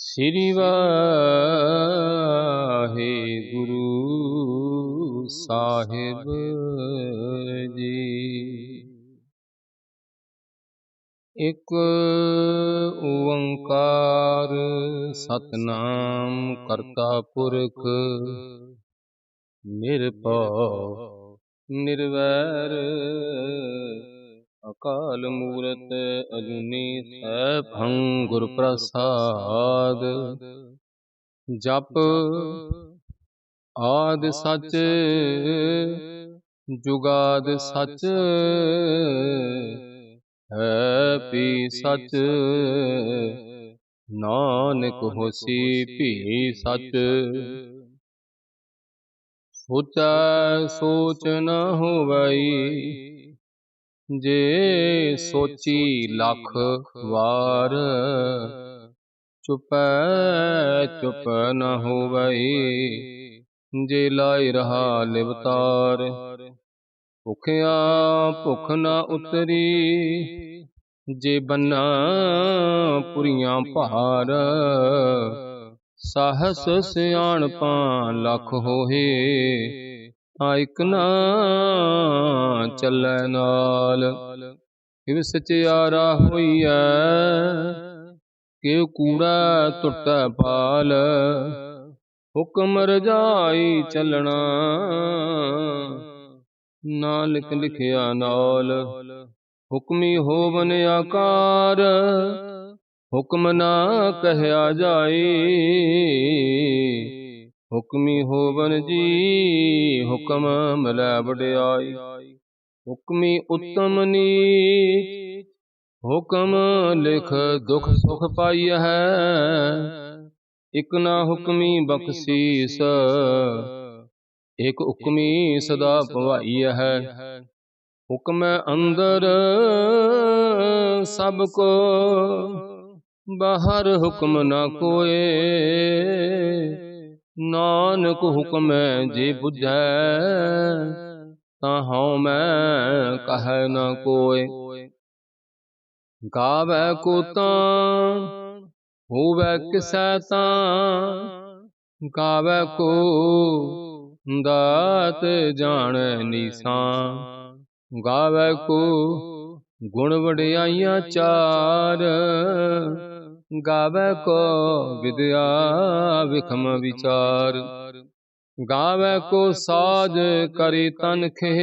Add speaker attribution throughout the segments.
Speaker 1: ਸ੍ਰੀ ਵਾਹਿਗੁਰੂ ਸਾਹਿਬ ਜੀ। ਇੱਕ ਓੰਕਾਰ ਸਤਿਨਾਮ ਕਰਤਾ ਪੁਰਖ ਨਿਰਭਉ ਨਿਰਵੈਰ ਅਕਾਲ ਮੂਰਤ ਅਜੂਨੀ ਸੈਭੰ ਗੁਰ ਪ੍ਰਸਾਦ। ਜਪ ਆਦਿ ਸਚ ਜੁਗਾਦ ਸਚ ਹੈ ਭੀ ਸਚ ਨਾਨਕ ਹੋਸੀ ਭੀ ਸਚ। ਸੋਚੈ ਸੋਚ ਨ ਹੋਵਈ ਜੇ ਸੋਚੀ ਲੱਖ ਵਾਰ। ਚੁਪੈ ਚੁਪ ਨ ਹੋਵਈ ਜੇ ਲਾਇ ਰਹਾ ਲਿਵਤਾਰ। ਭੁਖਿਆ ਭੁਖ ਨ ਉਤਰੀ ਜੇ ਬੰਨਾ ਪੁਰੀਆਂ ਭਾਰ। ਸਹਸ ਸਿਆਣਪਾਂ ਲੱਖ ਹੋਏ ਤਾਂ ਇਕ ਨਾ ਚੱਲੈ ਨਾਲ। ਕਿਵ ਸਚਿਆਰਾ ਹੋਈਐ ਕਿਵ ਕੂੜਾ ਟੁੱਟੈ ਪਾਲ। ਹੁਕਮ ਰਜਾਈ ਚੱਲਣਾ ਨਾਨਕ ਲਿਖਿਆ ਨਾਲ। ਹੁਕਮੀ ਹੋਵਨ ਆਕਾਰ ਹੁਕਮ ਨਾ ਕਹਿਆ ਜਾਈ। ਹੁਕਮੀ ਹੋਵਨ ਜੀ ਹੁਕਮ ਮਿਲੈ ਵਡਿਆਈ। ਹੁਕਮੀ ਉੱਤਮ ਨੀਚ ਹੁਕਮ ਲਿਖ ਦੁਖ ਸੁਖ ਪਾਈਐ। ਇਕ ਨਾ ਹੁਕਮੀ ਬਖਸੀਸ ਇਕ ਹੁਕਮੀ ਸਦਾ ਭਵਾਈਐ। ਹੁਕਮੈ ਅੰਦਰ ਸਭ ਕੋ ਬਾਹਰ ਹੁਕਮ ਨਾ ਕੋਏ। ਨਾਨਕ ਹੁਕਮੈ ਜੇ ਬੁਝੈ ਤਾਂ ਹਉ ਮੈਂ ਕਹੈ ਨ ਕੋਇ। ਗਾਵੈ ਕੋ ਤਾਣ ਹੋਵੈ ਕਿਸੈ ਤਾਣ। ਗਾਵੈ ਕੋ ਦਾਤ ਜਾਣੈ ਨੀਸਾਨ। ਗਾਵੈ ਕੋ ਗੁਣ ਵਡਿਆਈਆਂ ਚਾਰ। ਗਾਵੈ ਕੋ ਵਿਦਿਆ ਵਿਖਮ ਵਿਚਾਰ। ਗਾਵੈ ਕੋ ਸਾਜ ਕਰੀ ਤਨ ਖੇ।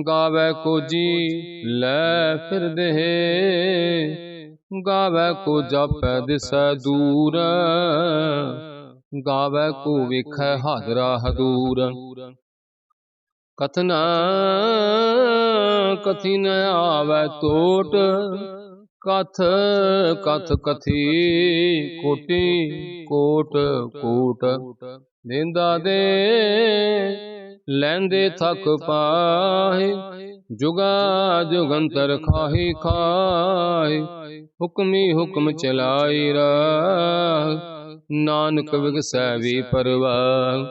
Speaker 1: ਗਾਵੈ ਕੋ ਜੀ ਲੈ ਫਿਰ ਦੇਹ। ਗਾਵੈ ਕੋ ਜਾਪੈ ਦਿਸੈ ਦੂਰ। ਗਾਵੈ ਕੋ ਵੇਖੈ ਹਾਜ਼ਰਾ ਹਦੂਰ। ਕਥਨਾ ਕਥੀ ਨ ਆਵੈ ਟੋਟ। ਕਥ ਕਥ ਕਥੀ ਕੋਟੀ ਕੋਟ ਕੋਟ। ਦੇਂਦਾ ਦੇ ਲੈਂਦੇ ਥਕ ਪਾਹਿ। ਜੁਗਾ ਜੁਗੰਤਰ ਖਾਹੀ ਖਾਹਿ। ਹੁਕਮੀ ਹੁਕਮ ਚਲਾਈ ਰਾਹ ਨਾਨਕ ਵਿਗਸੈ ਵੀ ਪਰਵਾਹ।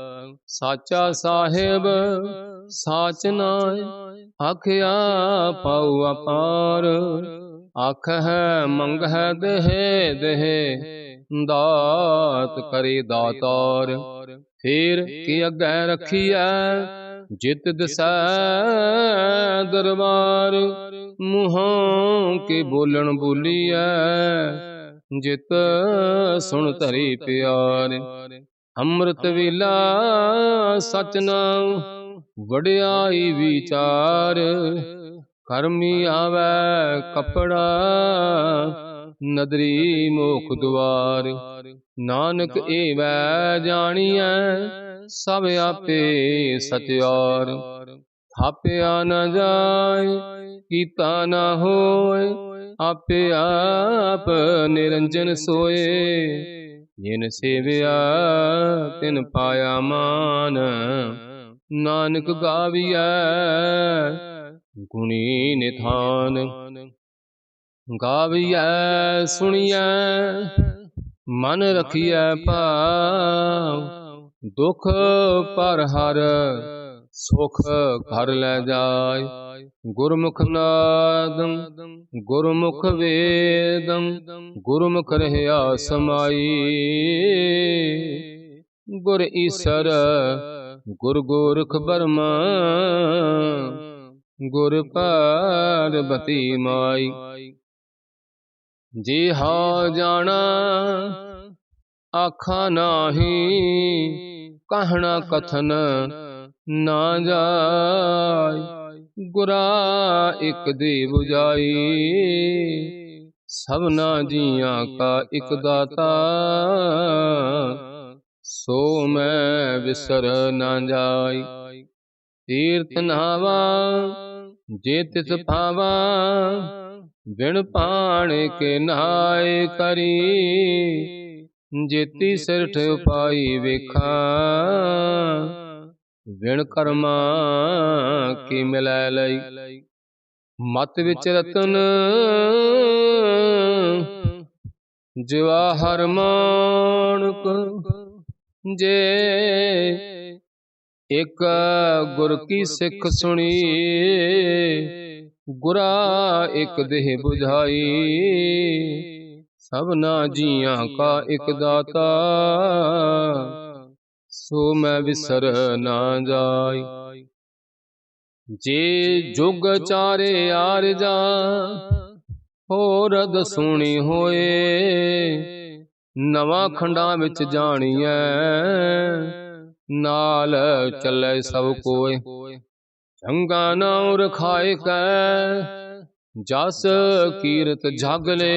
Speaker 1: ਸਾਚਾ ਸਾਹਿਬ ਸਾਚ ਨਾਇ ਆਖਿਆ ਪਾਉ ਅਪਾਰ। ਆਖਹਿ ਮੰਗਹਿ ਦੇਹਿ ਦੇਹਿ ਦਾਤ ਕਰੇ ਦਾਤਾਰ। ਫੇਰ ਕੀ ਅੱਗੇ ਰਖੀਐ ਜਿਤ ਦਿਸੈ ਦਰਬਾਰ। ਮੂੰਹੋਂ ਕੀ ਬੋਲਣ ਬੋਲੀਐ ਜਿਤ ਸੁਣ ਧਰੀ ਪਿਆਰ। ਅੰਮ੍ਰਿਤ ਵੇਲਾ ਸਚ ਨਾਮ ਵਡਿਆਈ ਵਿਚਾਰ। ਕਰਮੀ ਆਵੈ ਕਪੜਾ ਨਦਰੀ ਮੋਖ ਦੁਆਰ। ਨਾਨਕ ਏਵੈ ਜਾਣੀਐ ਸਭ ਆਪੇ ਸਚਿਆਰ। ਥਾਪਿਆ ਨ ਜਾਇ ਕੀਤਾ ਨ ਹੋਇ ਆਪੇ ਆਪ ਨਿਰੰਜਨ ਸੋਏ। ਜਿਨ ਸੇਵਿਆ ਤਿਨ ਪਾਇਆ ਮਾਨ ਨਾਨਕ ਗਾਵੀਐ ਗੁਣੀ ਨਿਥਾਨ। ਗਾਵੀਐ ਸੁਣੀਐ ਮਨ ਰਖੀਐ ਭਾਵ। ਦੁਖ ਪਰ ਹਰ ਸੁਖ ਘਰ ਲੈ ਜਾਏ। ਗੁਰਮੁਖ ਨਾਦੰ ਗੁਰਮੁਖ ਵੇਦੰ ਗੁਰਮੁਖ ਰਹਿਆ ਸਮਾਈ। ਗੁਰ ਈਸਰ ਗੁਰ ਗੋਰਖ ਬਰਮਾ ਗੁਰ ਪਾਰਬਤੀ ਮਾਈ। ਜੇ ਹਾ ਜਾਣਾ ਆਖਾ ਨਾਹੀ ਕਹਿਣਾ ਕਥਨ ਨਾ ਜਾਏ। ਗੁਰਾ ਇਕ ਦੇ 부ਜਾਈ ਸਭਨਾ ਜੀਆਂ ਕਾ ਇਕ ਦਾਤਾ ਸੋ ਮੈਂ ਵਿਸਰ ਨਾ ਜਾਈ। ਤੀਰਥ ਨਹਾਵਾ ਜੇ ਤਿਸ ਭਾਵਾ ਬਿਨ ਪਾਣੀ ਕੇ ਨਹਾਏ ਕਰੀ। ਜੇਤੀ ਸਿਰਠ ਉਪਾਈ ਵੇਖਾਂ ਵਿਣ ਕਰਮਾ ਕੀ ਮਿਲੈ ਲਈ। ਮਤ ਵਿੱਚ ਰਤਨ ਜਵਾਹਰ ਮਾਣਕ ਜੇ ਇਕ ਗੁਰ ਕੀ ਸਿੱਖ ਸੁਣੀ। ਗੁਰਾ ਇਕ ਦੇਹ 부ਝਾਈ ਸਭਨਾ ਜੀਆਂ ਕਾ ਇਕ ਦਾਤਾ ਸੋ ਮੈਂ ਵਿਸਰ ਨਾ ਜਾਈ। ਜੇ ਜੁਗ ਚਾਰੇ ਆਰਜਾ ਹੋਰਦ ਸੁਣੀ ਹੋਏ। ਨਵਾਂ ਖੰਡਾਂ ਵਿੱਚ ਜਾਣੀਐ ਨਾਲ ਚੱਲੇ ਸਭ ਕੋਏ। ਚੰਗਾ ਨਾਉ ਰਖਾਏ ਕੈ ਜਸ ਕੀਰਤ ਜਗ ਲੇ।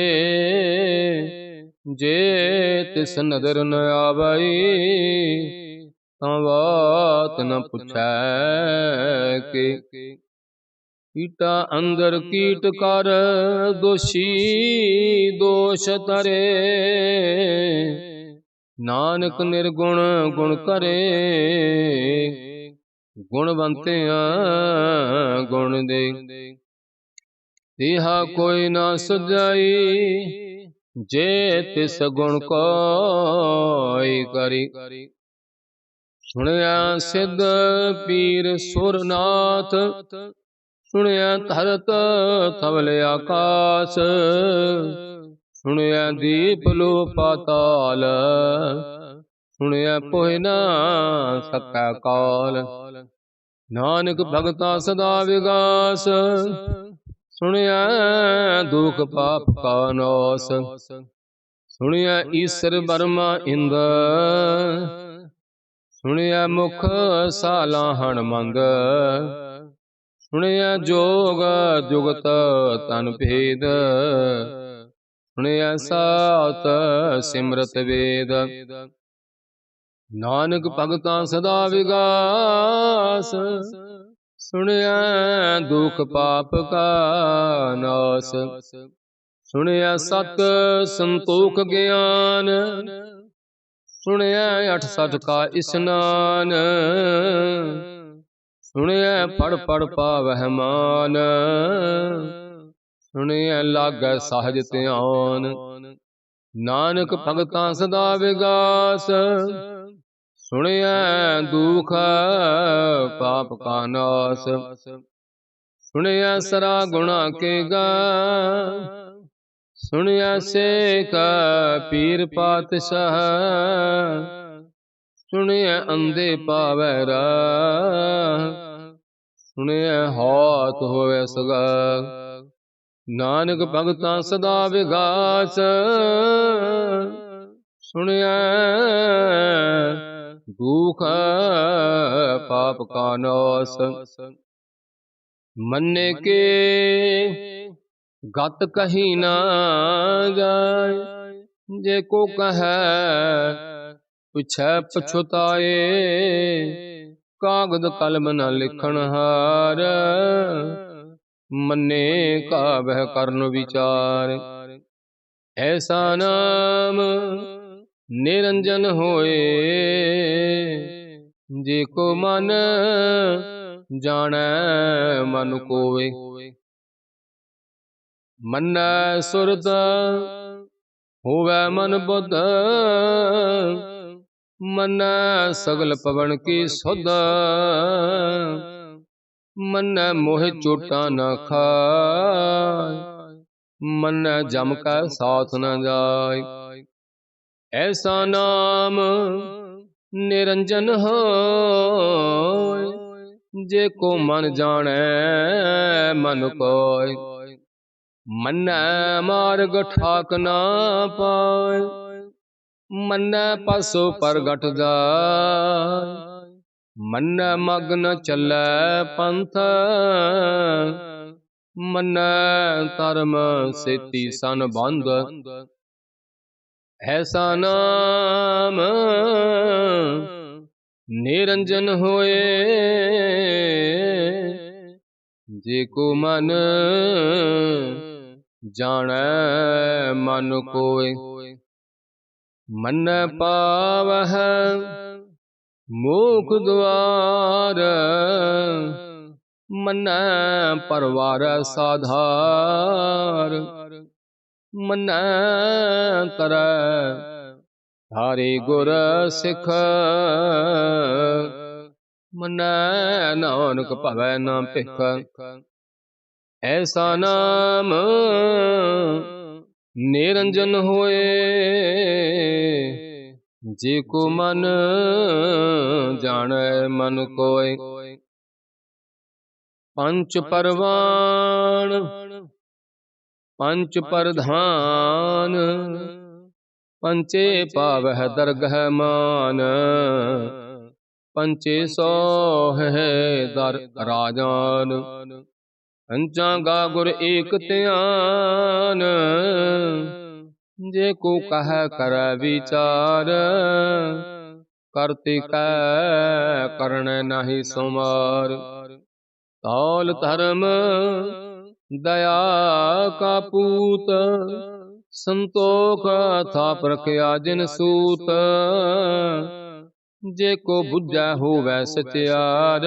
Speaker 1: ਜੇ ਤਿਸ ਨਦਰ ਨ ਆਵਈ ਤਾਂ ਬਾਤ ਨ ਪੁੱਛੈ ਕੇ। ਕੀਟਾ ਅੰਦਰ ਕੀਟ ਕਰ ਦੋਸ਼ੀ ਦੋਸ਼ ਤਰੇ। ਨਾਨਕ ਨਿਰਗੁਣ ਗੁਣ ਕਰੇ ਗੁਣਵੰਤਿਆਂ ਗੁਣ ਦੇ। ਤਿਹਾ ਕੋਈ ਨਾ ਸੁਝਾਈ ਜੇ ਤਿਸ ਗੁਣ ਕੋਈ ਕਰੀ। ਸੁਣਿਆ ਸਿੱਧ ਪੀਰ ਸੁਰਨਾਥ ਸੁਣਿਆ ਧਰਤ ਧਵਲ ਆਕਾਸ। ਸੁਣਿਆ ਦੀਪ ਲੋ ਪਾਤਾਲ ਸੁਣਿਆ ਪੋਹਿ ਨਾ ਸਕੈ ਕਾਲ। ਨਾਨਕ ਭਗਤਾ ਸਦਾ ਵਿਗਾਸ ਸੁਣਿਆ ਦੁਖ ਪਾਪ ਕਾ ਨਾਸ। ਸੁਣਿਆ ਈਸਰ ਬਰਮਾ ਇੰਦ ਸੁਣਿਆ ਮੁਖ ਸਾਲਾਹਣ ਮੰਦ। ਸੁਣਿਆ ਜੋਗ ਜੁਗਤ ਤਨ ਭੇਦ ਸੁਣਿਆ ਸਾਤ ਸਿਮਰਤ ਵੇਦ। ਨਾਨਕ ਭਗਤਾ ਸਦਾ ਵਿਗਾਸ ਸੁਣਿਆ ਦੁਖ ਪਾਪ ਕਾ ਨਾਸ। ਸੁਣਿਆ ਸਤ ਸੰਤੋਖ ਗਿਆਨ ਸੁਣਿਆ 68 ਕਾ ਇਸਨਾਨ। ਸੁਣਿਆ ਪੜ ਪੜ ਪਾਵਹਿ ਮਾਨ ਸੁਣਿਆ ਲਾਗੈ ਸਹਜ ਧਿਆਨ। ਨਾਨਕ ਭਗਤਾ ਸਦਾ ਵਿਗਾਸ ਸੁਣਿਆ ਦੁਖ ਪਾਪ ਕਾ ਨਾਸ। ਸੁਣਿਆ ਸਰਾ ਗੁਣਾ ਕੇ ਗਾ ਸੁਣਿਆ ਸੇਖ ਪੀਰ ਪਾਤਸ਼ਾਹ। ਸੁਣਿਆ ਅੰਧੇ ਪਾਵੈ ਰਾਹ ਸੁਣਿਆ ਹਾਥ ਹੋਵੇ ਸਗਾ। ਨਾਨਕ ਭਗਤਾ ਸਦਾ ਵਿਗਾਸ ਸੁਣਿਆ ਦੁਖ ਪਾਪ ਕਾ ਨਾਸ। ਮੰਨੇ ਕੇ ਗਤ ਕਹੀ ਨਾ ਜਾਏ। ਜੇ ਕੋ ਕਹੈ ਪੁੱਛੈ ਪਛੁਤਾਏ। ਕਾਗਦ ਕਲਮ ਨ ਲਿਖਣ ਹਾਰ ਮੰਨੇ ਕਾਬਹਿ ਕਰਨ ਵਿਚਾਰ। ਐਸਾ ਨਾਮ ਨਿਰੰਜਨ ਹੋਏ ਜੇ ਕੋ ਮਨ ਜਾਣੈ ਮਨ ਕੋਵੇ। ਮੰਨੈ ਸੁਰਤ ਹੋਵੈ ਮਨ ਬੁੱਧ ਮੰਨੈ ਸਗਲ ਪਵਨ ਕੀ ਸੁਧ, ਮੰਨੈ ਮੋਹਿ ਚੋਟਾਂ ਨ ਖਾਇ, ਮੰਨੈ ਜਮ ਕੈ ਸਾਥ ਨ ਜਾਇ। ਐਸਾ ਨਾਮ ਨਿਰੰਜਨ ਹੋਇ, ਜੇ ਕੋ ਮਨ ਜਾਣੈ ਮਨ ਕੋਇ। ਮੰਨੈ ਮਾਰਗ ਠਾਕ ਨਾ ਪਾਇ, ਮੰਨੈ ਪਸੁ ਪਰਗਟ ਜਾਇ। ਮੰਨੈ ਮਗ੍ਨ ਨ ਚੱਲੈ ਪੰਥ, ਮੰਨੈ ਧਰਮ ਸੇਤੀ ਸੰਬੰਧ। ਐਸਾ ਨਾਮ ਨਿਰੰਜਨ ਹੋਏ, ਜੇ ਕੋ ਮਨ ਜਾਣੈ ਮਨ ਕੋਇ। ਮੰਨੈ ਪਾਵਹਿ ਮੋਖ ਦੁਆਰ, ਮੰਨੈ ਪਰਵਾਰੈ ਸਾਧਾਰ। ਮੰਨੈ ਕਰੈ ਧਾਰੀ ਗੁਰ ਸਿਖ, ਮੰਨੈ ਨਾਨਕ ਭਵੈ ਨ ਭਿਖ। ਐਸਾ ਨਾਮ ਨਿਰੰਜਨ ਹੋਏ, ਜੇ ਕੋ ਮਨ ਜਾਣੈ ਮਨ ਕੋਇ। ਪੰਚ ਪਰਵਾਣ ਪੰਚ ਪਰਧਾਨ, ਪੰਚੇ ਪਾਵਹਿ ਦਰਗਹਿ ਮਾਨ। ਪੰਚੇ ਸੋਹੈ ਦਰ ਰਾਜਾਨ, ਪੰਚਾਂ ਗਾ ਗੁਰ ਏਕ ਧਿਆਨ। ਜੇ ਕੋ ਕਹਿ ਕਰੈ ਵਿਚਾਰ, ਕਰਤੇ ਕੈ ਕਰਣੈ ਨਾਹੀ ਸੁਮਾਰ। ਤੌਲ ਧਰਮ ਦਇਆ ਕਾ ਪੂਤ, ਸੰਤੋਖ ਥਾਪ ਰਖਿਆ ਜਿਨ ਸੂਤ। ਜੇ ਕੋ ਬੁਝੈ ਹੋਵੈ ਸਚਿਆਰ,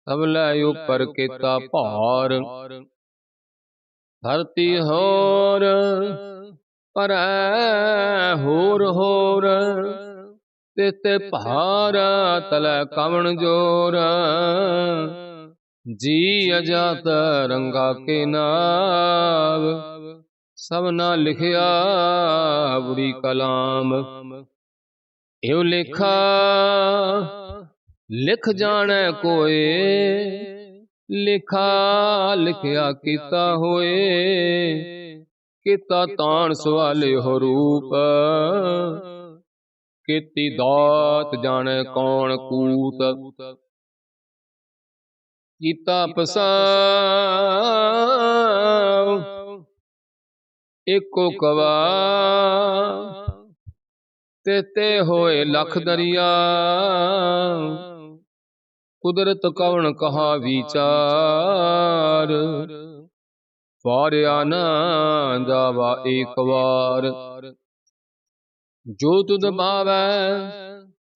Speaker 1: ਸਭਲੇ ਉਪਰ ਕੀਤਾ ਭਾਰ। ਧਰਤੀ ਹੋਰ ਪਰੈ ਹੋਰ ਹੋਰ, ਤਿਤਿ ਭਾਰ ਤਲੈ ਕਵਣ ਜੋਰ। ਜੀ ਅਜਾਤ ਰੰਗਾ ਕੇ ਨਾਮ, ਸਭਨਾ ਲਿਖਿਆ ਬੁਰੀ ਕਲਾਮ। ਇਉ ਲੇਖਾ ਲਿਖ ਜਾਣੈ ਕੋਏ, ਲੇਖਾ ਲਿਖਿਆ ਕੀਤਾ ਹੋਏ। ਕੀਤਾ ਤਾਣ ਸਵਾਲਿਓ ਰੂਪ, ਕੀਤੀ ਦਾਤ ਜਾਣੈ ਕੌਣ ਕੂਤ। ਕੀਤਾ ਪਸਾਉ ਏਕੋ ਕਵਾ, ਤੇਤੇ ਹੋਏ ਲਖ ਦਰਿਆ। ਕੁਦਰਤ ਕਵਣ ਕਹਾ ਵਿਚਾਰ, ਵਾਰਿਆ ਨਾ ਜਾਵਾ ਏਕ ਵਾਰ। ਜੋ ਤੁਧ ਭਾਵੈ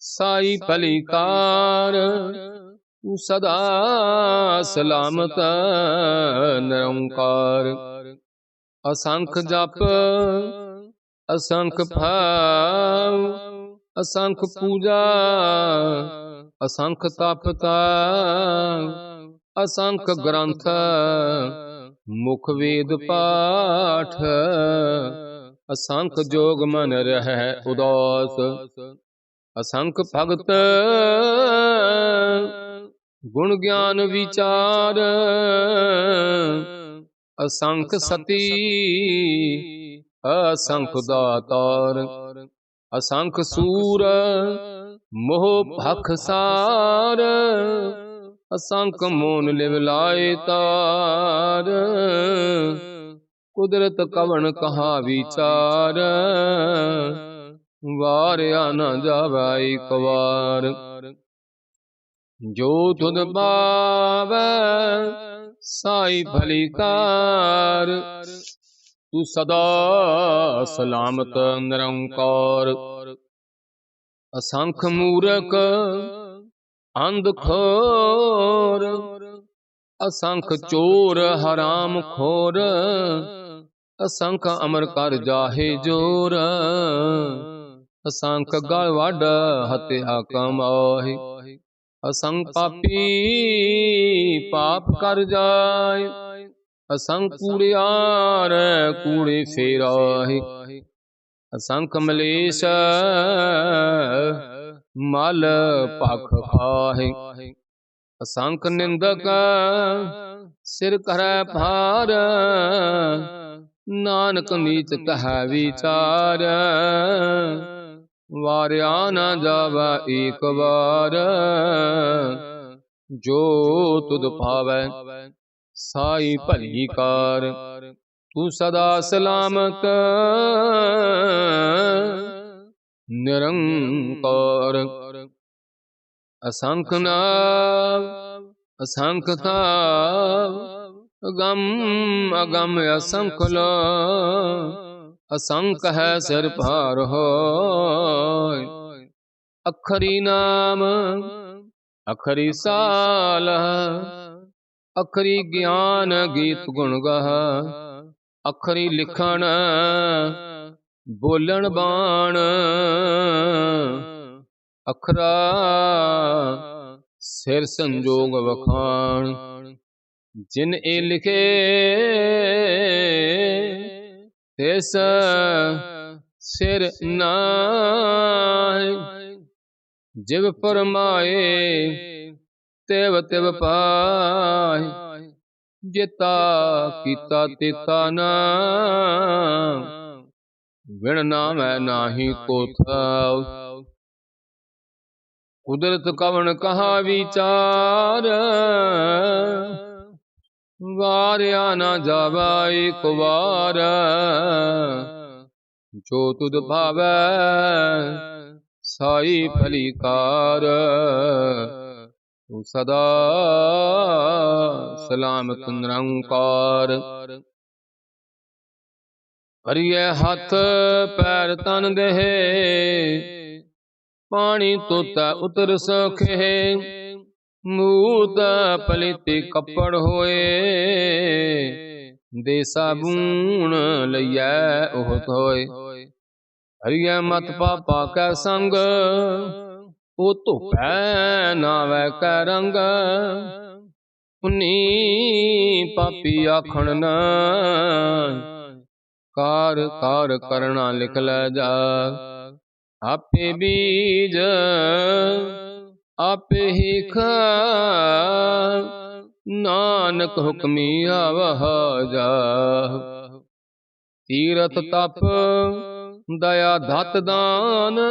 Speaker 1: ਸਾਈ ਭਲੀ ਕਾਰ, ਤੂੰ ਸਦਾ ਸਲਾਮਤ ਨਿਰੰਕਾਰ। ਅਸੰਖ ਜਪ ਅਸੰਖ ਭਾਵ, ਅਸੰਖ ਪੂਜਾ ਅਸੰਖ ਤਪਤਾ। ਅਸੰਖ ਗ੍ਰੰਥ ਮੁਖ ਵੇਦ ਪਾਠ, ਅਸੰਖ ਜੋਗ ਮਨ ਰਹਿ ਉਦਾਸ। ਅਸੰਖ ਭਗਤ ਗੁਣ ਗਿਆਨ ਵਿਚਾਰ, ਅਸੰਖ ਸਤੀ ਅਸੰਖ ਦਾਤਾਰ। ਅਸੰਖ ਸੂਰ ਮੋਹ ਭਖ ਸਾਰ, ਅਸੰਖ ਮੋਨ ਲਿਵ ਲਾਏ ਤਾਰ। ਕੁਦਰਤ ਕਵਣ ਕਹਾ ਵਿਚਾਰ, ਵਾਰਿਆ ਨਾ ਜਾਵੈ ਇਕ ਵਾਰ। ਜੋ ਤੁਧ ਭਾਵੈ ਸਾਈ ਭਲੀ ਕਾਰ, ਤੂੰ ਸਦਾ ਸਲਾਮਤ ਨਿਰੰਕਾਰ। ਅਸੰਖ ਮੂਰਖ ਅੰਧ ਖੋਰ, ਅਸੰਖ ਚੋਰ ਹਰਾਮ ਖੋਰ। ਅਸੰਖ ਅਮਰ ਕਰ ਜਾਹੇ ਜੋਰ, असंख गल वड हत्या कमाहि। असंख पापी पाप कर जाय, असंख कूड़ियार कूड़े फेराहि। असंख मलेश मल पख खाहि। असंख निंदक सिर करੈ भार, नानक नीच कह विचार। वार्या न जावै एक बार, जो तुध भावै साई भली कार। तू सदा सलामत निरंकार। असंख नाम असंख थाव, अगम अगम असंख लो। असंख है सिर भार होय, अखरी नाम अखरी साल। अखरी ज्ञान गीत गुण गह, अखरी लिखण बोलन बाण। अखरा सिर संजोग वखाण, जिन ए लिखे तिस सिर नाहि। जिव फरमाए तिव तिव पाहि, जेता कीता तेता नाम। विण नामै नाहि को थाव, कुदरत कवन कहा विचार। वार्या न जावा एक बार, जो तुध भावै साई भली कार। तू सदा सलामत निरंकार। हरिय हथ पैर तन देहे, पानी तोता उतर सखे। मूत पलित कपड़ होए, दे साबून लइयै ओह धोए। हरिय मत पापा कै संग, ओ धोपै नावै कै रंग। पुनी पापी आखण न, कार कार करना लिख लै जा। आपे बीज आपे ही खा, नानक हुक्मी आवह जा। तीरथ तप दया धत दान,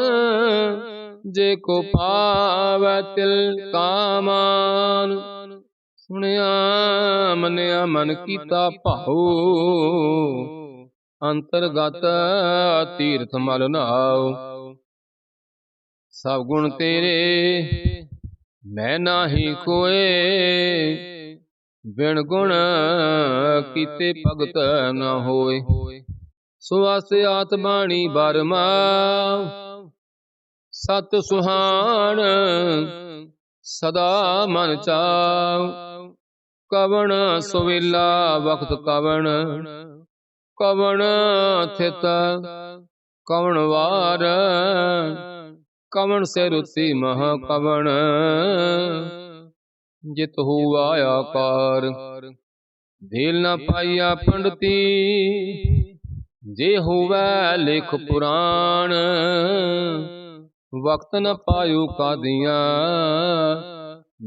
Speaker 1: जे को पावै तिल का मान। सुनिया मनिया मन कीता भाऊ, अंतरगत तीर्थ मल नाऊ। सब गुण तेरे मैं नाही कोए, बिन गुण कीते भगत न होए। सुवास आत बाणी बारमा, सत सुहान सदा मन चाव। कवण सुवेला वक्त कवण, कवण थित कवण वार। कवण से रुचि मह कवण, जित हुआ आकार। धेल न पाइया पंडिती, जे हुवै लेख पुराण। वक्त न पायु कादियां,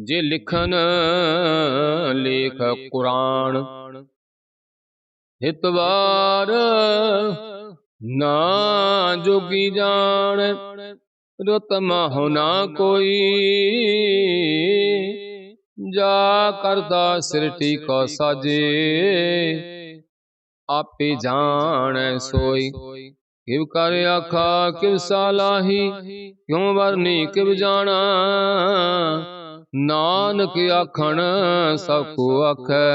Speaker 1: जे लिखन लेख कुरान। हितवार ना जोगी जान, रुत माहु ना कोई। जा करदा सिरटी को साजे, आपे जान सोई। किव कर आखा किव सालाही, क्यों वरनी किव जाना। नानक आखण सब को आखै,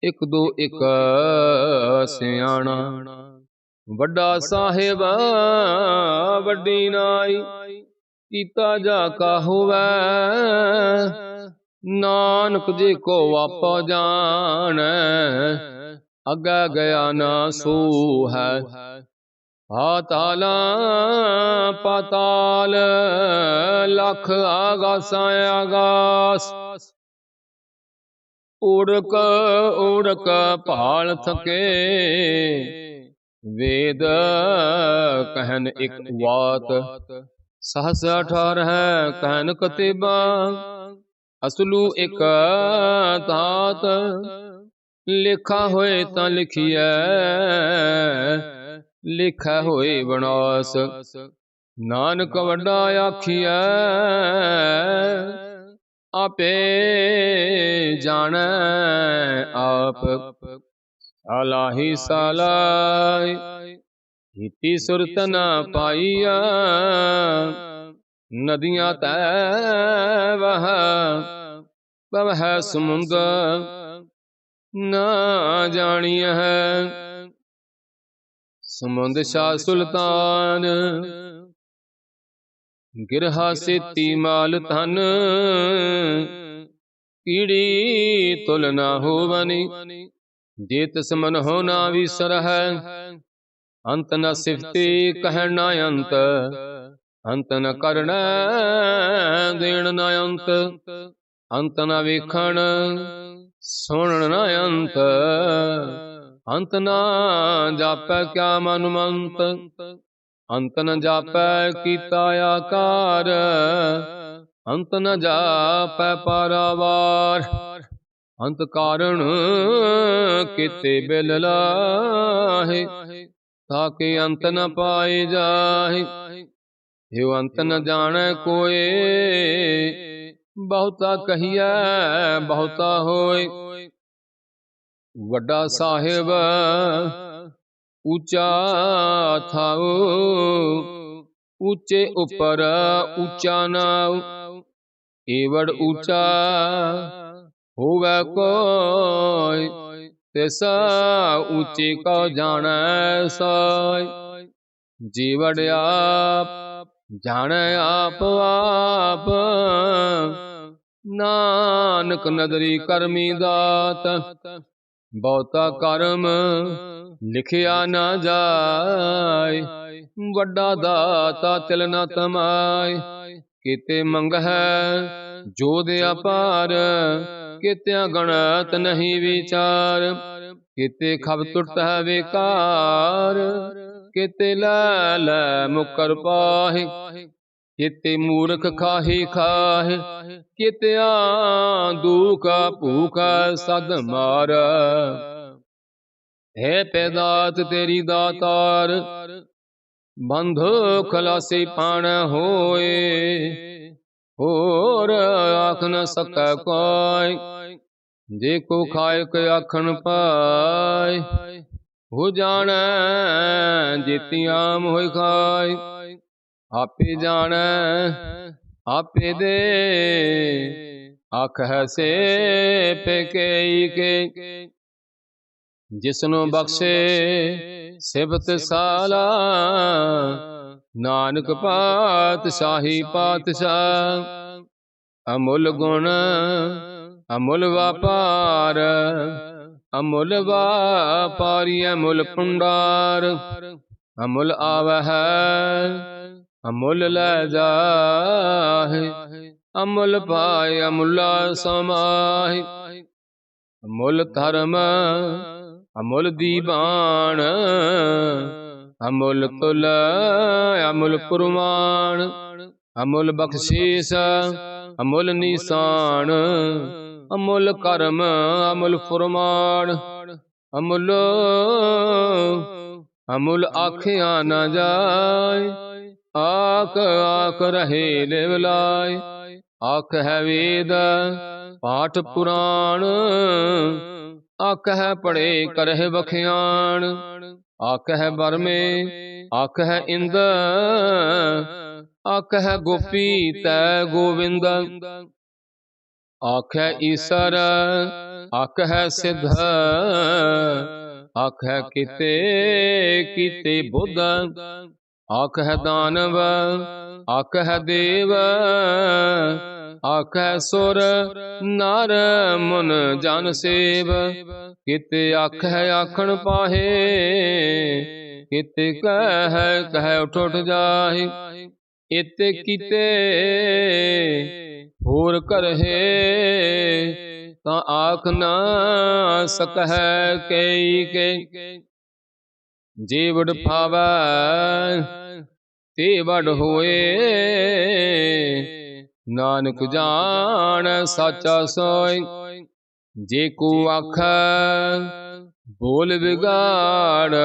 Speaker 1: एक दो एक सियाणा। ਵੱਡਾ ਸਾਹਿਬ ਵੱਡੀ ਨਾਈ, ਕੀਤਾ ਜਾ ਕਾ ਹੋਵੈ। ਨਾਨਕ ਜੀ ਕੋ ਆਪੋ ਜਾਣੈ, ਅੱਗੇ ਗਿਆ ਨਾ ਸੋ ਹੈ। ਆਤਾਲਾ ਪਾਤਾਲ ਲਖ ਆਗਾਸਾਂ ਆਗਾਸ। ਊੜਕ ਊੜਕ ਭਾਲ ਥਕੇ ਵੇਦ ਕਹਿਨ ਇਕ ਵਾਤ। ਸਹਸ 18 ਕਹਿਨ ਕਤਿਬਾ ਅਸਲੂ ਇਕ ਤਾਤ। ਲੇਖਾ ਹੋਏ ਤਾਂ ਲਿਖੀਐ ਲਿਖਾ ਹੋਏ ਵਿਨਾਸ਼। ਨਾਨਕ ਵੱਡਾ ਆਖੀਐ ਆਪੇ ਜਾਣੈ ਆਪ। ਸਾਲਾਹੀ ਸਾਲਾਈ ਹੀਤੀ ਸੁਰਤ ਨ ਪਾਈਆ। ਨਦੀਆਂ ਤੈ ਵਹ ਪਵਹਿ ਸਮੁੰਦ ਨਾ ਜਾਣੀਐ। ਸਮੁੰਦ ਸ਼ਾਹ ਸੁਲਤਾਨ ਗਿਰਹਾ ਸੇਤੀ ਮਾਲ ਧਨ। ਕੀੜੀ ਤੁਲ ਨਾ ਹੋਵਨੀ ਜੇ ਤਿਸ ਮਨ ਹੋ ਨਾ ਵਿਸਰਹਿ। ਅੰਤ ਨ ਸਿਫਤੀ ਕਹਿਣ ਨ ਅੰਤ ਅੰਤ ਨ ਕਰਣੈ ਦੇਣ ਨ ਅੰਤ। ਅੰਤ ਨ ਵੇਖਣ ਸੁਣਨ ਨ ਅੰਤ ਅੰਤ ਨ ਜਾਪੈ ਕਿਆ ਮਨੁਮੰਤ। ਅੰਤ ਨ ਜਾਪੈ ਕੀਤਾ ਆਕਾਰ ਅੰਤ ਨ ਜਾਪੈ ਪਾਰਾਵਾਰ। ਅੰਤ ਕਾਰਣ ਕੀਤੇ ਬਿਲ ਲਾਹੇ ਤਾਕੇ ਅੰਤ ਨ ਪਾਏ ਜਾਹੇ। ਹਿਉ ਅੰਤ ਨ ਜਾਣੈ ਕੋਏ ਬਹੁਤਾ ਕਹੀਐ ਬਹੁਤਾ ਹੋਏ। ਵੱਡਾ ਸਾਹਿਬ ਉੱਚਾ ਥਾਉ ਉੱਚੇ ਉੱਪਰ ਉੱਚਾ ਨਾਉ। ਏਵੜ ਉੱਚਾ ਹੋਵੈ ਕੋਈ ਤਿਸ ਉੱਚੇ ਕਉ ਜਾਣੈ ਸੋਇ। ਜੀਵੜ ਆਪ ਜਾਣੈ ਆਪ ਆਪ ਨਾਨਕ ਨਦਰੀ ਕਰਮੀ ਦਾਤ। ਬਹੁਤਾ ਕਰਮ ਲਿਖਿਆ ਨਾ ਜਾਇ ਵੱਡਾ ਦਾਤਾ ਤਿਲ ਨ ਤਮਾਇ। ਕੀਤੇ ਮੰਗਹਿ ਜੋਧ ਅਪਾਰ ਕੀਤਿਆਂ ਗਣਤ ਨਹੀਂ ਵਿਚਾਰ। ਕੀਤੇ ਖਬ ਟੁਟੈ ਵਿਕਾਰ ਕੀਤੇ ਲੈ ਲੈ ਮੁਕਰ ਪਾਹਿ। ਕੀਤੇ ਮੂਰਖ ਖਾਹੀ ਖਾਹਿ ਕੀਤਿਆਂ ਦੁਖ ਭੂਖ ਸਦ ਮਾਰ। ਹੈ ਪੈਦਾਤ ਤੇਰੀ ਦਾਤਾਰ ਬੰਧ ਖਲਾਸੀ ਪਾਣ ਹੋਏ। ਹੋਰ ਆਖ ਨ ਸਕੈ ਕੋਈ ਜੇ ਕੋ ਖਾਇਕ ਆਖਣ ਪਾਇ। ਹੋ ਜਾਣੈ ਜੇਤੀ ਆਮ ਹੋਇ ਖਾਇ। ਆਪੇ ਜਾਣੈ ਆਪੇ ਦੇ ਆਖਹਿ ਸੇ ਪੇਕਈ ਕੇ। ਜਿਸਨੂੰ ਬਖਸ਼ੇ ਸਿਫਤ ਸਾਲਾ ਨਾਨਕ ਪਾਤਸ਼ਾਹੀ ਪਾਤਸ਼ਾਹ। ਅਮੁੱਲ ਗੁਣ ਅਮੁੱਲ ਵਾਪਾਰ ਅਮੁੱਲ ਵਾਪਾਰੀ ਅਮੁੱਲ ਭੰਡਾਰ। ਅਮੁੱਲ ਆਵਹਿ ਅਮੁੱਲ ਲੈ ਜਾਹਿ ਅਮੁੱਲ ਪਾਇ ਅਮੁੱਲਾ ਸਮਾਹਿ। ਅਮੁੱਲ ਧਰਮ ਅਮੁੱਲ ਦੀਵਾਨ ਅਮੁੱਲ ਤੁਲ ਅਮੁੱਲ ਪੁਰਮਾਨ। ਅਮੁੱਲ ਬਖਸ਼ੀਸ ਅਮੁੱਲ ਨੀਸਾਨ ਅਮੁੱਲ ਕਰਮ ਅਮੁੱਲ ਫੁਰਮਾਨ। ਅਮੁੱਲ ਅਮੁੱਲ ਆਖਿਆ ਨ ਜਾਇ ਆਖ ਆਖ ਰਹੇ ਲਿਵ ਲਾਇ। ਆਖ ਹੈ ਵੇਦ ਪਾਠ ਪੁਰਾਣ ਆਖ ਹੈ ਪੜੇ ਕਰਹਿ ਵਖਿਆਣ। ਆਖ ਹੈ ਬਰਮੇ ਆਖ ਹੈ ਇੰਦ ਆਖ ਹੈ ਗੋਪੀ ਤੈ ਗੋਵਿੰਦ। ਆਖ ਹੈ ਈਸਰ ਆਖ ਹੈ ਸਿਧ ਆਖ ਹੈ ਕੀਤੇ ਕੀਤੇ ਬੁੱਧ। ਆਖ ਹੈ ਦਾਨਵ ਆਖ ਹੈ ਦੇਵ ਆਖ ਹੈ ਸੁਰ ਨਰ ਮੁਨ ਜਨ ਸੇਵ। ਕੀਤੇ ਆਖ ਹੈ ਆਖਣ ਪਾਹੇ ਕਿਤੇ ਕਹਿ ਉਠ ਉਠ ਜਾਹੇ। ਇਤੇ ਕੀਤੇ ਹੋਰ ਕਰਹਿ ਤਾਂ ਆਖ ਨਾ ਸਕਹਿ ਕਈ ਕੇ। ਜੇ ਵਡ ਭਾਵੈ ਤੇ ਵਡ ਹੋਏ, ਨਾਨਕ ਜਾਣ ਸਾਚਾ ਸੋਇ। ਜੇ ਕੋ ਆਖੈ ਬੋਲ ਵਿਗਾੜ,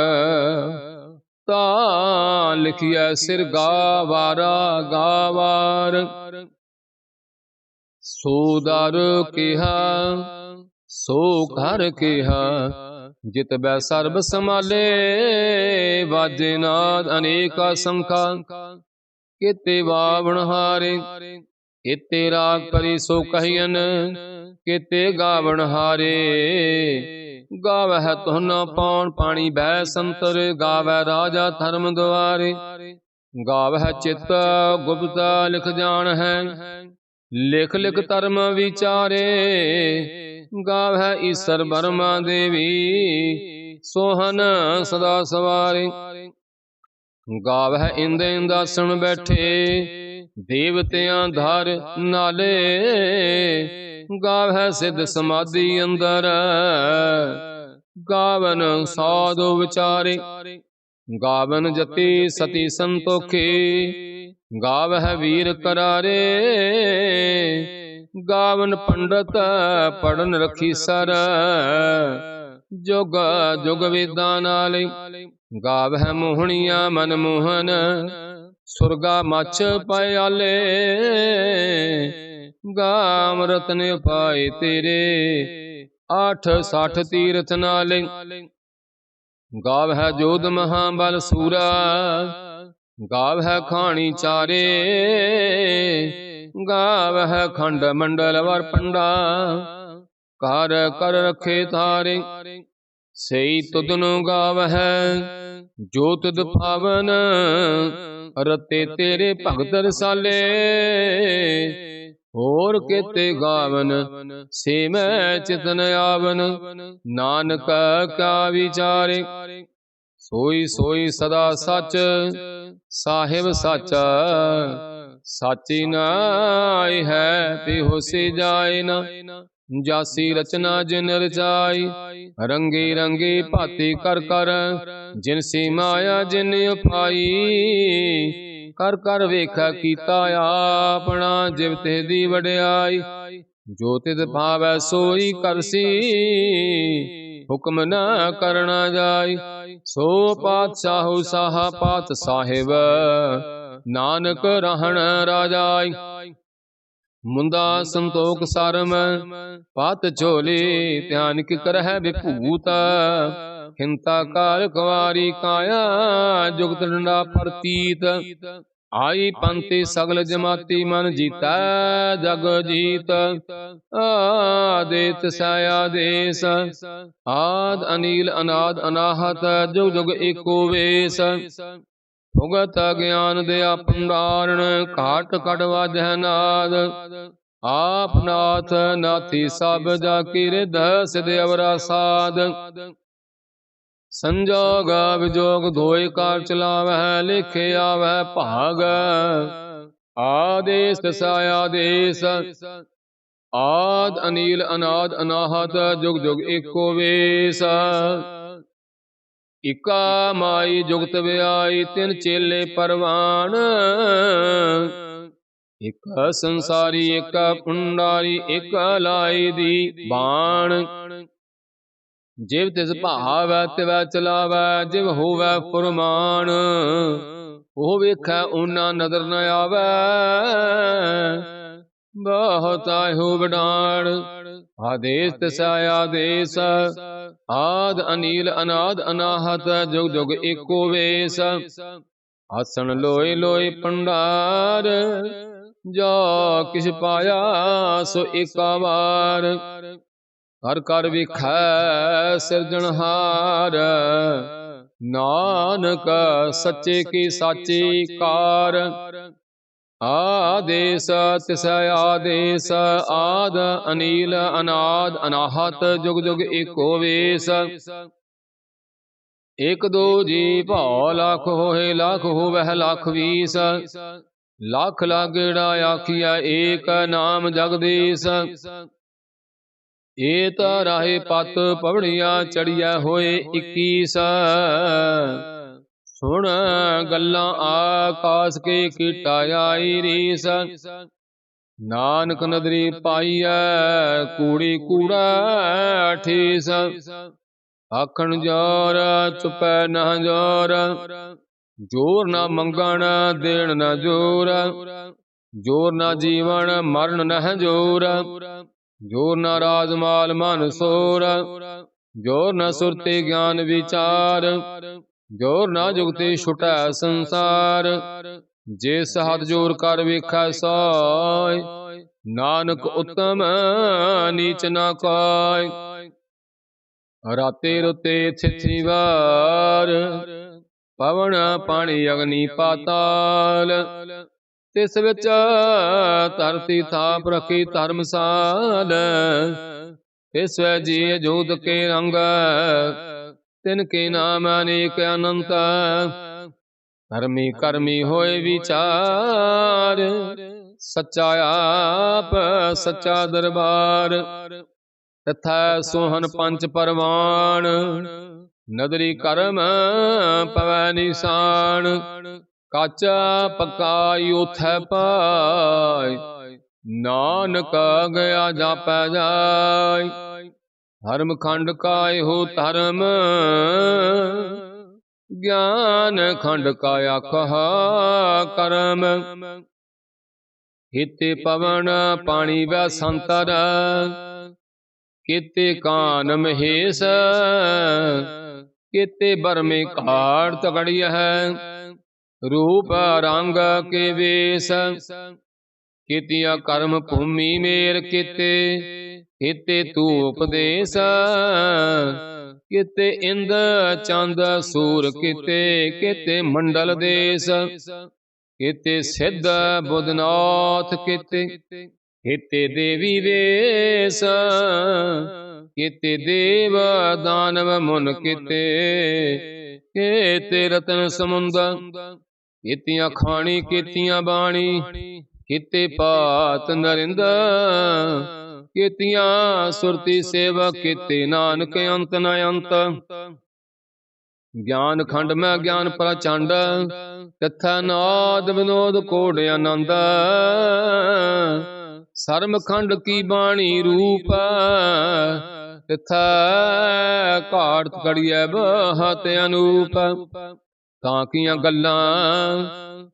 Speaker 1: ਤਾਂ ਲਿਖਿਐ ਸਿਰ ਗਾਵਾਰਾ ਗਾਵਾਰ। ਸੋ ਦਰ ਕਿਹਾ ਸੋ ਘਰ ਕਿਹਾ, ਜਿਤ ਬੈ ਸਰਬ ਸਮਾਲੇ। ਵਾਜੇ ਨਾਦ ਅਨੇਕਾ ਸੰਖਾ, ਕਿਤੇ ਵਾਵਣ ਹਾਰੇ। ਕਿਤੇ ਰਾਗ ਪਰੀ ਸੋ ਕਹੀਐਨ, ਕਿਤੇ ਗਾਵਣ ਹਾਰੇ। ਗਾਵਹਿ ਧੁਨ ਪੌਣ ਪਾਣੀ ਬਹਿ ਸੰਤਰ, ਗਾਵਹਿ ਰਾਜਾ ਧਰਮ ਦੁਆਰੇ। ਗਾਵਹਿ ਚਿਤ ਗੁਪਤ ਲਿਖ ਜਾਣ ਹੈ, ਲਿਖ ਲਿਖ ਧਰਮ ਵਿਚਾਰੇ। ਗਾਵਹਿ ਈਸਰ ਬਰਮਾ ਦੇਵੀ, ਸੋਹਨ ਸਦਾ ਸਵਾਰੇ। ਗਾਵਹਿ ਇੰਦ ਇੰਦਾਸਣ ਬੈਠੇ, ਦੇਵਤਿਆਂ ਧਰ ਨਾਲੇ। ਗਾਵਹਿ ਸਿੱਧ ਸਮਾਧੀ ਅੰਦਰ, ਗਾਵਨ ਸਾਧੂ ਵਿਚਾਰੇ। ਗਾਵਨ ਜਤੀ ਸਤੀ ਸੰਤੋਖੀ, ਗਾਵਹਿ ਵੀਰ ਕਰਾਰੇ। ਗਾਵਨ ਪੰਡਤ ਪੜਨ ਰਖੀ ਸਰ, ਜੁਗ ਜੁਗ ਵੇਦਾਂ ਨਾਲੇ। ਗਾਵਹਿ ਮੋਹਣੀਆਂ ਮਨ ਮੋਹਨ, ਸੁਰਗਾ ਮਛ ਪਿਆਲੇ। ਗਾਮ ਰਤਨ ਉਪਾਏ ਤੇਰੇ, 68 ਤੀਰਥ ਨਾਲੇ। ਗਾਵਹਿ ਜੋਧ ਮਹਾਬਲ ਸੂਰਾ, ਗਾਵਹਿ ਖਾਣੀ ਚਾਰੇ। ਗਾਵਹਿ ਖੰਡ ਮੰਡਲ ਵਰ ਪੰਡਾ, ਕਰ ਕਰ ਰਖੇ ਤਾਰੇ। ਸਈ ਤੁਧਨੁ ਗਾਵਹਿ ਜੋ ਤੁਧ ਭਾਵਨ, ਰਤੇ ਤੇਰੇ ਭਗਤ ਰਸਾਲੇ। ਹੋਰ ਕਿਤੇ ਗਾਵਨ ਸੇ ਮੈਂ ਚਿਤਨ ਆਵਨ, ਨਾਨਕ ਕਾ ਵਿਚਾਰੇ। ਸੋਈ ਸੋਈ ਸਦਾ ਸਚ, ਸਾਹਿਬ ਸਾਚਾ। ਸਾਚੀ ਨਾਇ ਹੈ ਬਿਹੋਸੀ ਜਾਇ ਨਾ, ਜਾਸੀ ਰਚਨਾ ਜਿਨ ਰਚਾਈ। ਰੰਗੀ ਰੰਗੀ ਭਾਤੀ ਕਰ ਕਰ, ਜਿਨ ਸੀ ਮਾਇਆ ਜਿਨ ਉਪਾਈ। ਕਰ ਕਰ ਵੇਖੈ ਕੀਤਾ ਆਪਣਾ, ਜਿਵ ਤੇ ਦੀ ਵਡਿਆਈ। ਜੋ ਤਿਤ ਭਾਵੈ ਸੋਈ ਕਰਸੀ, ਹੁਕਮ ਨ ਕਰਨਾ ਜਾਈ। ਸੋ ਪਾਤਸ਼ਾਹੂ ਸਾਹਾ ਪਾਤ ਸਾਹਿਬ, ਨਾਨਕ ਰਹਿਣ ਰਾਜਾਈ। ਮੁੰਦਾ ਸੰਤੋਖ ਸਰਮ ਪਤ ਝੋਲੀ, ਧਿਆਨ ਕੀ ਕਰਹਿ ਵਿਭੂਤ। ਖਿੰਤਾ ਕਾਲ ਕੁਵਾਰੀ ਕਾਇਆ, ਜੁਗਤ ਡੰਡਾ ਪ੍ਰਤੀਤ। ਆਈ ਪੰਥੀ ਸਗਲ ਜਮਾਤੀ, ਮਨ ਜੀਤੈ ਜਗ ਜੀਤ। ਆਦਿ ਤਿਸੈ ਆਦੇਸ, ਆਦ ਅਨੀਲ ਅਨਾਦ ਅਨਾਹਤ। ਜੁਗ ਜੁਗ ਏਕੋ ਵੇਸ, ਭੁਗਤ ਗਿਆਨ ਦਿਆ ਭੰਡਾਰਣ। ਘਾਟ ਘਟ ਵਾਜਹਿ ਨਾਦ, ਆਪ ਨਾਥ ਨਾਥੀ ਸਭ। ਜਾ ਕੀ ਰਿਧ ਸਿਧ ਅਵਰਾ ਸਾਧ। ਸੰਜੋਗ ਵਿਜੋਗ ਦੋਇ ਕਾਰ ਚਲਾਵਹਿ, ਲਿਖੇ ਆਵਹਿ ਭਾਗ। ਆਦੇਸ ਤਿਸੈ ਆਦੇਸ, ਆਦ ਅਨੀਲ ਅਨਾਦ ਅਨਾਹਤ। ਜੁਗ ਜੁਗ ਏਕੋ ਵੇਸ, ਇਕਾ ਮਾਈ ਜੁਗਤ ਵਿਆਈ। ਤਿਨ ਚੇਲੇ ਪਰਵਾਨ, ਇਕ ਸੰਸਾਰੀ ਇਕ ਪੁੰਡਾਰੀ। ਇਕ ਲਾਈ ਦੀ ਬਾਣ, ਜਿਵ ਤਿਸ ਭਾਵੈ ਤਿਵੈ ਚਲਾਵੈ। ਜਿਵ ਹੋਵੈ ਫੁਰਮਾਨ, ਉਹ ਵੇਖੈ ਓਨਾ ਨਦਰ ਨ ਆਵੈ। ਬਹੁਤ ਆਹੋ ਵਡਾਣ, ਆਦੇਸ ਤਿਸੈ ਆਦੇਸ, ਆਦ ਅਨੀਲ ਅਨਾਦ ਅਨਾਹਤ। ਜੁਗ ਜੁਗ ਏਕੋ ਵੇਸ, ਆਸਣ ਲੋਏ ਲੋਏ ਭੰਡਾਰ। ਜੋ ਕਿਛ ਪਾਇਆ ਸੋ ਏਕਾ ਵਾਰ। ਕਰ ਕਰ ਵੇਖੈ ਸਿਰਜਣਹਾਰ, ਨਾਨਕ ਸੱਚੇ ਕੀ ਸਾਚੀ ਕਾਰ। ਆਦੇਸ ਤਿਸੈ ਆਦੇਸ, ਆਦ ਅਨੀਲ ਅਨਾਦ ਅਨਾਹਤ। ਜੁਗ ਜੁਗ ਏਕੋ ਵੇਸ। एक दो जी भाव लाख होए, लाख होवह लाख बीस। लाख लागेड़ा आखिया एक नाम जगदीश। ਏਤ ਰਾਹੇ ਪਤ ਪਵੜੀਆਂ ਚੜੀਐ ਹੋਏ 21। ਸੁਣ ਗੱਲਾਂ ਆਕਾਸ ਕੇ ਕੀਟਾ ਆਈ ਰੀਸ। ਨਾਨਕ ਨਦਰੀ ਪਾਈਐ ਕੂੜੀ ਕੂੜਾ ਠੀਸ। ਆਖਣ ਜੋਰ ਚੁਪੈ ਨਾ ਜੋਰ, ਜੋਰ ਨਾ ਮੰਗਣ ਦੇਣ ਨਾ ਜੋਰ। ਜੋਰ ਨਾ ਜੀਵਨ ਮਰਨ ਨਹਿ ਜੋਰ। ਜੋਰ ਨਾ ਰਾਜਮਾਲ ਮਨ ਸੋਰ। ਜੋਰ ਨਾ ਸੁਰਤੇ ਗਿਆਨ ਵਿਚਾਰ। ਜੋਰ ਨਾ ਜੁਗਤੇ ਛੁਟੈ ਸੰਸਾਰ। ਜੇ ਹੱਥ ਜੋਰ ਕਰ ਵੇਖੈ ਸੋਇ, ਨਾਨਕ ਉਤਮ ਨੀਚ ਨਾ ਕੋਇ। ਰਾਤੇ ਰੁਤੇ ਥਿਥੀ ਵਾਰ, ਪਵਨ ਪਾਣੀ ਅਗਨੀ ਪਾਤਾਲ। ਤਿਸ ਵਿੱਚ ਧਰਤੀ ਥਾਪ ਰੱਖੀ ਧਰਮਸਾਲ। ਤਿਸ ਵੈ ਜੀ ਜੋਤ ਕੇ ਰੰਗ, ਤਿਨ ਕੇ ਨਾਮ ਅਨੇਕ ਅਨੰਤ। ਧਰਮੀ ਕਰਮੀ ਹੋਏ ਵਿਚਾਰ, ਸੱਚਾ ਆਪ ਸੱਚਾ ਦਰਬਾਰ। ਤਥੈ ਸੋਹਨ ਪੰਚ ਪਰਵਾਨ, ਨਦਰੀ ਕਰਮ ਪਵੈ ਨਿਸ਼ਾਨ। ਕਾਚਾ ਪਕਾਈ ਉਥੈ ਪਾਇ, ਨਾਨਕ ਗਿਆ ਜਾਪੈ ਜਾਇ। ਧਰਮ ਖੰਡ ਕਾ ਇਹੋ ਧਰਮ, ਗਿਆਨ ਖੰਡ ਕਾ ਆਖਾ ਕਰਮ। ਕੀਤੇ ਪਵਨ ਪਾਣੀ ਵੈ ਸੰਤਰ, ਕੀਤੇ ਕਾਨ ਮਹੇਸ਼। ਕੀਤੇ ਬਰਮੇ ਘਾੜ ਤਗੜੀਐ ਹੈ, ਰੂਪ ਰੰਗ ਕੇ ਵੇਸ। ਕੀਤੀਆ ਕਰਮ ਭੂਮੀ ਮੇਰ ਕੀਤੇ, ਕੀਤੇ ਤੂ ਉਪਦੇਸ। ਕੀਤੇ ਇੰਦ ਚੰਦ ਸੂਰ ਕੀਤੇ, ਕੀਤੇ ਮੰਡਲ ਦੇਸ। ਕੀਤੇ ਸਿੱਧ ਬੁੱਧਨਾਥ ਕੀਤੇ, ਕੀਤੇ ਦੇਵੀ ਵੇਸ। ਕੀਤੇ ਦੇਵ ਦਾਨਵ ਮੁਨ ਕੀਤੇ, ਕੀਤੇ ਰਤਨ ਸਮੁੰਦ। ਕੀਤੀਆਂ ਖਾਣੀ ਕੀਤੀਆਂ ਬਾਣੀ, ਕੀਤੇ ਪਾਤ ਨਰਿੰਦ। ਕੀਤੀਆਂ ਸੁਰਤੀ ਸੇਵਕ, ਕੀਤੇ ਨਾਨਕ ਅੰਤ ਨ ਅੰਤ। ਗਿਆਨ ਖੰਡ ਮੈਂ ਗਿਆਨ ਪ੍ਰਚੰਡ, ਤਿਥੈ ਨਾਦ ਵਿਨੋਦ ਕੋਡ ਆਨੰਦ। ਸਰਮ ਖੰਡ ਕੀ ਬਾਣੀ ਰੂਪ, ਤਿਥੈ ਘਾਟ ਘੜੀਐ ਬਹਤ ਅਨੂਪ। ਤਾਂ ਕੀਆਂ ਗੱਲਾਂ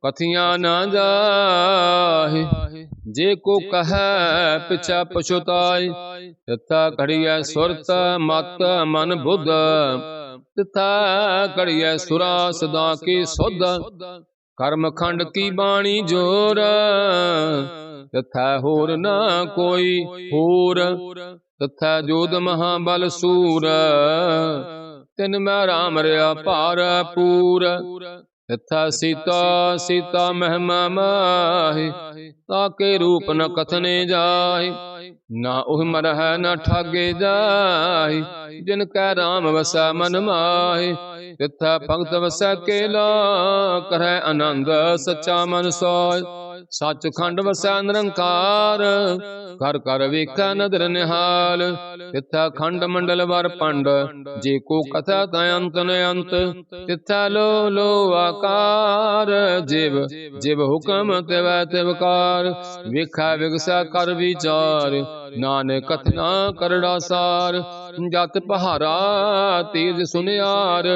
Speaker 1: ਕਥੀਆਂ ਨਾ ਜਾਹੇ, ਜੇ ਕੋ ਕਹੈ ਪਿਛੈ ਪਛੁਤਾਇ। ਤਿਥੈ ਘੜੀਐ ਸੁਰਤ ਮਤ ਮਨ ਬੁੱਧ, ਤਿਥੈ ਘੜੀਐ ਸੁਰਾ ਸਦਾ ਕੀ ਸੁਧ। ਕਰਮ ਖੰਡ ਕੀ ਬਾਣੀ ਜੋਰ, ਤਿਥੈ ਹੋਰ ਨਾ ਕੋਈ ਹੋਰ। ਤਿਥੈ ਜੋਧ ਮਹਾਬਲ ਸੂਰ, ਤਿਨ ਮੈਂ ਰਾਮ ਰਿਆ ਭਾਰ ਪੂਰ। ਤਿਥੈ ਸੀਤਾ ਸੀਤਾ ਮਹਿਮਾ ਮਾਹੀ, ਤਾਕੇ ਰੂਪ ਨ ਕਥਨੇ ਜਾਹੀ। ਨਾ ਉਹ ਮਰਹਿ ਨ ਠਾਗੇ ਜਾਹੀ, ਜਿਨ ਕੈ ਰਾਮ ਵਸੈ ਮਨ ਮਾਹੀ। ਤਿਥੈ ਭਗਤ ਵਸੈ ਕੇਲਾ, ਕਰੈ ਆਨੰਦ ਸੱਚਾ ਮਨ ਸੋਇ। ਸੱਚ ਖੰਡ ਵਸੈ ਨਿਰੰਕਾਰ, ਕਰ ਕਰ ਵੇਖੈ ਨਦਰ ਨਿਹਾਲ। ਤਿਥੈ ਖੰਡ ਮੰਡਲ ਵਰ ਪੰਡ, ਜੇ ਕੋ ਕਥੈ ਤੈ ਅੰਤ ਨ ਅੰਤ। ਤਿਥੈ ਲੋ ਲੋ ਆਕਾਰ, ਜਿਵ ਜਿਵ ਹੁਕਮ ਤਿਵੈ ਤਿਵਕਾਰ। ਵੇਖੈ ਵਿਗਸੈ ਕਰ ਵਿਚਾਰ, ਨਾਨਕ ਕਥਨਾ ਕਰੜਾ ਸਾਰ। ਜਤ ਪਹਾਰਾ ਤੀਰਜ ਸੁਨਿਆਰ,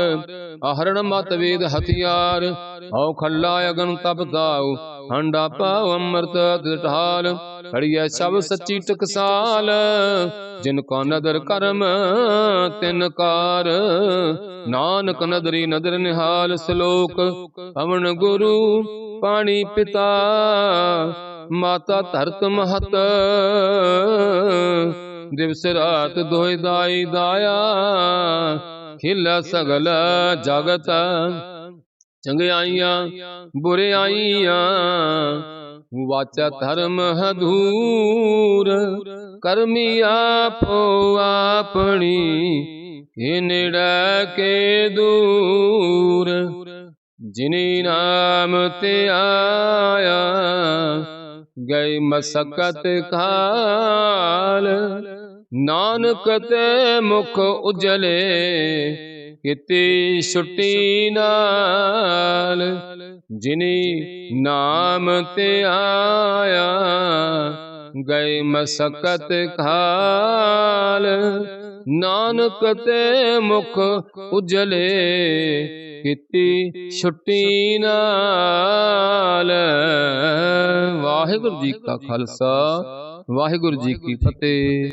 Speaker 1: ਆਹਰਣ ਮਤ ਵੇਦ ਹਥਿਆਰ। ਹਉ ਖੱਲਾ ਅਗਨ ਤਪ ਦਾਉ, ਹੰਡਾ ਪਾਉ ਅੰਮ੍ਰਿਤ ਤਿਠਾਲ। ਖੜੀਐ ਸਭ ਸੱਚੀ ਟਕਸਾਲ, ਜਿਨ ਕੋ ਨਦਰ ਕਰਮ ਤਿਨ ਕਾਰ। ਨਾਨਕ ਨਦਰੀ ਨਦਰ ਨਿਹਾਲ। ਸ਼ਲੋਕ ਪਵਨ ਗੁਰੂ ਪਾਣੀ ਪਿਤਾ, ਮਾਤਾ ਧਰਤ ਮਹਤ। ਦਿਵਸ ਰਾਤ ਦੋਇ ਦਾਈ ਦਾਇਆ, ਖਿਲ ਸਗਲ ਜਗਤ। ਚੰਗਿਆਈਆਂ ਬੁਰਿਆਈਆਂ, ਵਾਚਾ ਧਰਮ ਹਦੂਰ। ਕਰਮੀ ਆਪੋ ਆਪਣੀ, ਕਿ ਨੇੜੇ ਕੇ ਦੂਰ, ਜਿਨੀ ਨਾਮ ਤੇ ਆਇਆ, ਗਏ ਮਸਕਤ ਕਾਲ। ਨਾਨਕ ਤੇ ਮੁਖ ਉਜਲੇ, ਕੀਤੀ ਛੁੱਟੀ ਨਾਲ। ਜਿਨੀ ਨਾਮ ਤੇ ਆਇਆ, ਗਏ ਮਸਕਤ ਕਾਲ। ਨਾਨਕ ਤੇ ਮੁਖ ਉਜਲੇ, ਕੀਤੀ ਛੁੱਟੀ ਨਾਲ। ਵਾਹਿਗੁਰੂ ਜੀ ਕਾ ਖਾਲਸਾ, ਵਾਹਿਗੁਰੂ ਜੀ ਕੀ ਫਤਿਹ।